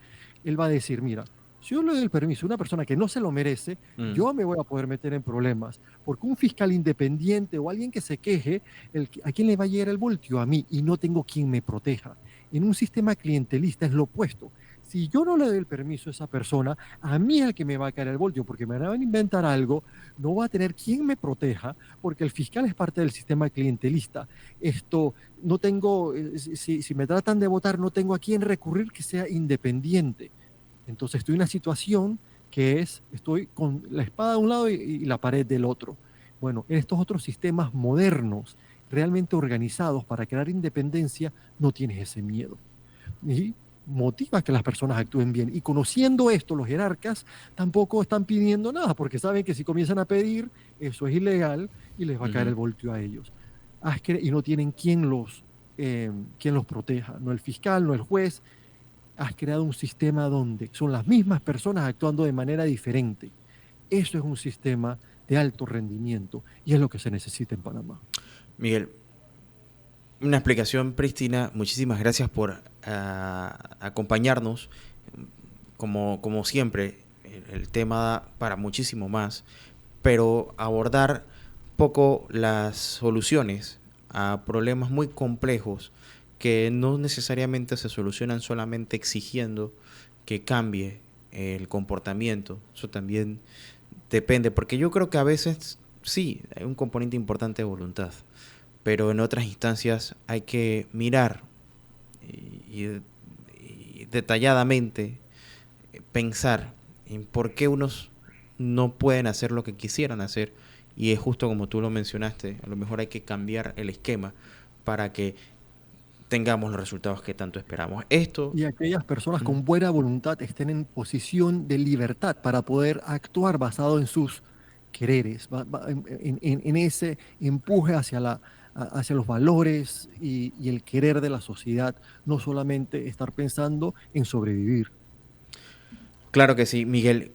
Él va a decir, mira, si yo le doy el permiso a una persona que no se lo merece, Mm. yo me voy a poder meter en problemas. Porque un fiscal independiente o alguien que se queje, ¿a quién le va a llegar el voltio? A mí, y no tengo quien me proteja. En un sistema clientelista es lo opuesto. Si yo no le doy el permiso a esa persona, a mí es el que me va a caer el bollo, porque me van a inventar algo, no va a tener quien me proteja, porque el fiscal es parte del sistema clientelista. No tengo, si me tratan de votar, no tengo a quien recurrir que sea independiente. Entonces estoy en una situación que estoy con la espada de un lado y la pared del otro. Bueno, en estos otros sistemas modernos, realmente organizados para crear independencia, no tienes ese miedo y motiva que las personas actúen bien. Y conociendo esto, los jerarcas tampoco están pidiendo nada, porque saben que si comienzan a pedir, eso es ilegal y les va a caer Ujú. el voltio a ellos. Y no tienen quien los proteja, no el fiscal, no el juez. Has creado un sistema donde son las mismas personas actuando de manera diferente. Eso es un sistema de alto rendimiento y es lo que se necesita en Panamá. Miguel, una explicación prístina. Muchísimas gracias por acompañarnos. Como siempre, el tema da para muchísimo más, pero abordar poco las soluciones a problemas muy complejos que no necesariamente se solucionan solamente exigiendo que cambie el comportamiento. Eso también depende, porque yo creo que a veces sí, hay un componente importante de voluntad, pero en otras instancias hay que mirar y detalladamente pensar en por qué unos no pueden hacer lo que quisieran hacer, y es justo como tú lo mencionaste, a lo mejor hay que cambiar el esquema para que tengamos los resultados que tanto esperamos. Esto, Y aquellas personas mm, con buena voluntad estén en posición de libertad para poder actuar basado en sus quereres, en ese empuje hacia hacia los valores y el querer de la sociedad, no solamente estar pensando en sobrevivir. claro que sí, Miguel.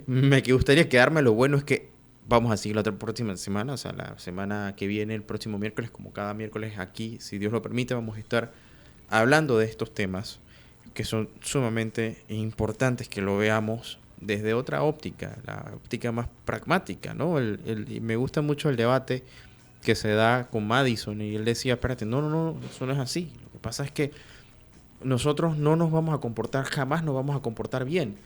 Me gustaría quedarme. Lo bueno es que vamos a seguir la otra próxima semana, o sea, la semana que viene, el próximo miércoles, como cada miércoles aquí, si Dios lo permite, vamos a estar hablando de estos temas que son sumamente importantes que lo veamos desde otra óptica, la óptica más pragmática, ¿no? Y me gusta mucho el debate que se da con Madison y él decía, espérate, no, no, no, eso no es así. Lo que pasa es que nosotros no nos vamos a comportar, jamás nos vamos a comportar bien.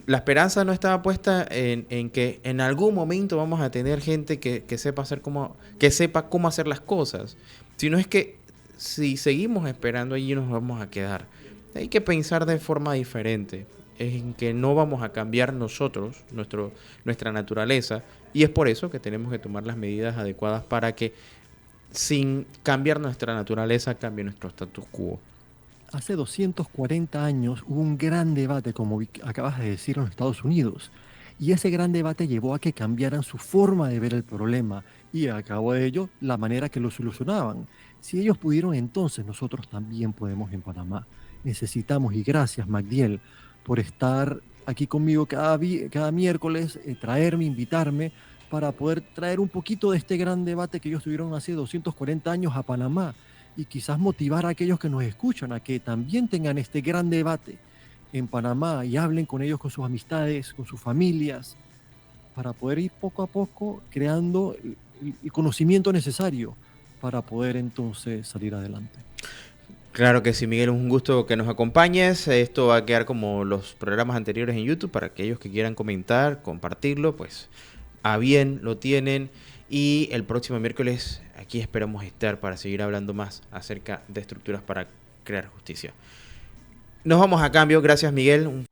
La esperanza no estaba puesta en que en algún momento vamos a tener gente que sepa que sepa cómo hacer las cosas, sino es que si seguimos esperando allí nos vamos a quedar. Hay que pensar de forma diferente, es en que no vamos a cambiar nosotros, nuestra naturaleza, y es por eso que tenemos que tomar las medidas adecuadas para que sin cambiar nuestra naturaleza cambie nuestro status quo. Hace 240 años hubo un gran debate, como acabas de decir, en los Estados Unidos. Y ese gran debate llevó a que cambiaran su forma de ver el problema y a cabo de ello la manera que lo solucionaban. Si ellos pudieron, entonces nosotros también podemos en Panamá. Necesitamos, y gracias Magdiel, por estar aquí conmigo cada miércoles, traerme, invitarme, para poder traer un poquito de este gran debate que ellos tuvieron hace 240 años a Panamá y quizás motivar a aquellos que nos escuchan a que también tengan este gran debate en Panamá y hablen con ellos, con sus amistades, con sus familias, para poder ir poco a poco creando el conocimiento necesario para poder entonces salir adelante. Claro que sí, Miguel, es un gusto que nos acompañes. Esto va a quedar como los programas anteriores en YouTube para aquellos que quieran comentar, compartirlo, pues a bien lo tienen. Y el próximo miércoles aquí esperamos estar para seguir hablando más acerca de estructuras para crear justicia. Nos vamos a cambio. Gracias, Miguel.